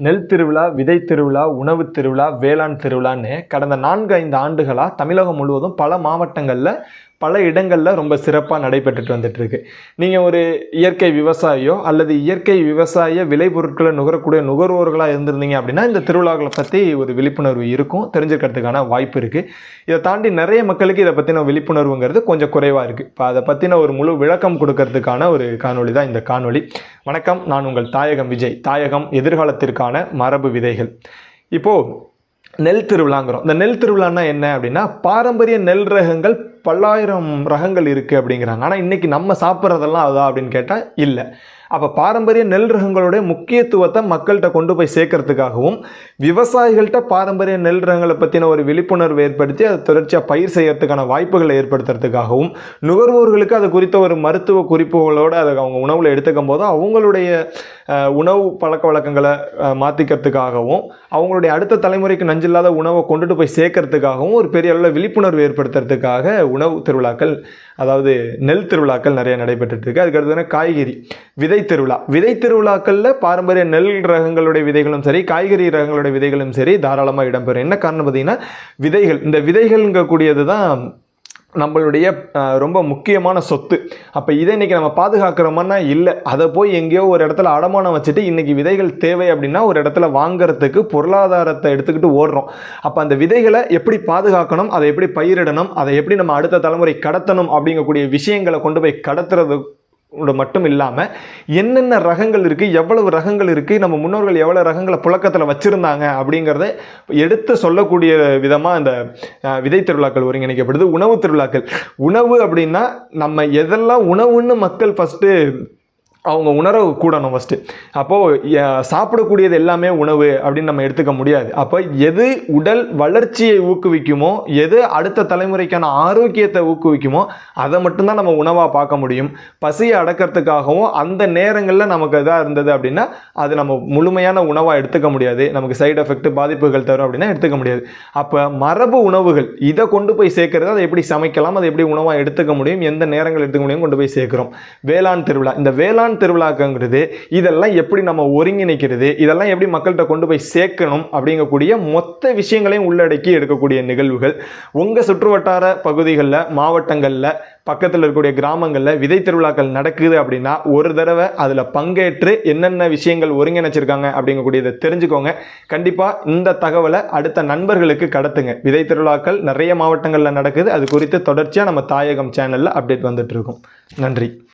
நெல் திருவிழா, விதை திருவிழா, உணவு திருவிழா, வேளாண் திருவிழான்னு கடந்த 4-5 ஆண்டுகளாக தமிழகம் முழுவதும் பல மாவட்டங்களில் பல இடங்களில் ரொம்ப சிறப்பாக நடைபெற்றுட்டு வந்துட்டு இருக்கு. நீங்கள் ஒரு இயற்கை விவசாயியோ அல்லது இயற்கை விவசாய விளைபொருட்களை நுகரக்கூடிய நுகர்வோர்களாக இருந்திருந்தீங்க அப்படின்னா இந்த திருவிழாக்களை பற்றி ஒரு விழிப்புணர்வு இருக்கும், தெரிஞ்சுக்கிறதுக்கான வாய்ப்பு இருக்குது. இதை தாண்டி நிறைய மக்களுக்கு இதை பற்றின விழிப்புணர்வுங்கிறது கொஞ்சம் குறைவாக இருக்குது. இப்போ அதை பற்றின ஒரு முழு விளக்கம் கொடுக்கறதுக்கான ஒரு காணொளி தான் இந்த காணொளி. வணக்கம், நான் உங்கள் தாயகம் விஜய். தாயகம் எதிர்காலத்திற்கான மரபு விதைகள். இப்போது நெல் திருவிழாங்கிறோம். இந்த நெல் திருவிழான்னா என்ன அப்படின்னா, பாரம்பரிய நெல் ரகங்கள் பல்லாயிரம் ரகங்கள் இருக்குது அப்படிங்கிறாங்க. ஆனால் இன்றைக்கி நம்ம சாப்பிட்றதெல்லாம் அதா அப்படின்னு கேட்டால் இல்லை. அப்போ பாரம்பரிய நெல் ரகங்களுடைய முக்கியத்துவத்தை மக்கள்கிட்ட கொண்டு போய் சேர்க்கறதுக்காகவும், விவசாயிகள்கிட்ட பாரம்பரிய நெல் ரகங்களை பற்றின ஒரு விழிப்புணர்வு ஏற்படுத்தி அதை தொடர்ச்சியாக பயிர் செய்யறதுக்கான வாய்ப்புகளை ஏற்படுத்துறதுக்காகவும், நுகர்வோர்களுக்கு அது குறித்த ஒரு மருத்துவ குறிப்புகளோடு அதை அவங்க உணவில் எடுத்துக்கும் போது அவங்களுடைய உணவு பழக்க வழக்கங்களை மாற்றிக்கிறதுக்காகவும், அவங்களுடைய அடுத்த தலைமுறைக்கு நஞ்சில்லாத உணவை கொண்டுட்டு போய் சேர்க்கறதுக்காகவும் ஒரு பெரிய அளவில் விழிப்புணர்வு ஏற்படுத்துறதுக்காக உணவு திருவிழாக்கள், அதாவது நெல் திருவிழாக்கள் நிறைய நடைபெற்றுட்டு இருக்கு. அதுக்கடுத்து காய்கறி விதை திருவிழா. விதை திருவிழாக்களில் பாரம்பரிய நெல் ரகங்களுடைய விதைகளும் சரி, காய்கறி ரகங்களுடைய விதைகளும் சரி தாராளமாக இடம்பெறும். என்ன காரணம் பார்த்தீங்கன்னா, விதைகள், இந்த விதைகள்ங்கக்கூடியது தான் நம்மளுடைய ரொம்ப முக்கியமான சொத்து. அப்போ இதை இன்றைக்கி நம்ம பாதுகாக்கிறோம்னா இல்லை, அதை போய் எங்கேயோ ஒரு இடத்துல அடமானம் வச்சுட்டு இன்றைக்கி விதைகள் தேவை அப்படின்னா ஒரு இடத்துல வாங்கிறதுக்கு பொருளாதாரத்தை எடுத்துக்கிட்டு ஓடுறோம். அப்போ அந்த விதைகளை எப்படி பாதுகாக்கணும், அதை எப்படி பயிரிடணும், அதை எப்படி நம்ம அடுத்த தலைமுறை கடத்தணும் அப்படிங்கக்கூடிய விஷயங்களை கொண்டு போய் கடத்துறது மட்டும் இல்லாமல் என்னென்ன ரகங்கள் இருக்குது, எவ்வளவு ரகங்கள் இருக்குது, நம்ம முன்னோர்கள் எவ்வளோ ரகங்களை புழக்கத்தில் வச்சுருந்தாங்க அப்படிங்கிறத எடுத்து சொல்லக்கூடிய விதமாக இந்த விதை திருவிழாக்கள் ஒருங்கிணைக்கப்படுது. உணவு திருவிழாக்கள். உணவு அப்படின்னா நம்ம எதெல்லாம் உணவுன்னு மக்கள் ஃபஸ்ட்டு அவங்க உணர கூடணும் ஃபஸ்ட்டு. அப்போது சாப்பிடக்கூடியது எல்லாமே உணவு அப்படின்னு நம்ம எடுத்துக்க முடியாது. அப்போ எது உடல் வளர்ச்சியை ஊக்குவிக்குமோ, எது அடுத்த தலைமுறைக்கான ஆரோக்கியத்தை ஊக்குவிக்குமோ அதை மட்டும்தான் நம்ம உணவாக பார்க்க முடியும். பசியை அடக்கிறதுக்காகவும் அந்த நேரங்களில் நமக்கு எதாக இருந்தது அப்படின்னா அது நம்ம முழுமையான உணவாக எடுத்துக்க முடியாது. நமக்கு சைடு எஃபெக்ட், பாதிப்புகள் தரும் அப்படின்னா எடுத்துக்க முடியாது. அப்போ மரபு உணவுகள் இதை கொண்டு போய் சேர்க்கறது, அதை எப்படி சமைக்கலாம், அதை எப்படி உணவாக எடுத்துக்க முடியும், எந்த நேரங்கள் எடுத்துக்க முடியும் கொண்டு போய் சேர்க்கிறோம். வேளாண் திருவிழா. இந்த வேளாண் திருவிழாங்கிறது இதெல்லாம் எப்படி நம்ம ஒருங்கிணைக்கிறது, இதெல்லாம் எப்படி மக்கள்கிட்ட கொண்டு போய் சேர்க்கணும் அப்படிங்கக்கூடிய மொத்த விஷயங்களையும் உள்ளடக்கி எடுக்கக்கூடிய நிகழ்வுகள். உங்கள் சுற்றுவட்டார பகுதிகளில், மாவட்டங்களில், பக்கத்தில் இருக்கக்கூடிய கிராமங்களில் விதை திருவிழாக்கள் நடக்குது அப்படின்னா ஒரு தடவை அதில் பங்கேற்று என்னென்ன விஷயங்கள் ஒருங்கிணைச்சிருக்காங்க அப்படிங்கக்கூடியதை தெரிஞ்சுக்கோங்க. கண்டிப்பாக இந்த தகவலை அடுத்த நண்பர்களுக்கு கடத்துங்க. விதை திருவிழாக்கள் நிறைய மாவட்டங்களில் நடக்குது. அது குறித்து தொடர்ச்சியாக நம்ம தாயகம் சேனலில் அப்டேட் வந்துட்டு இருக்கும். நன்றி.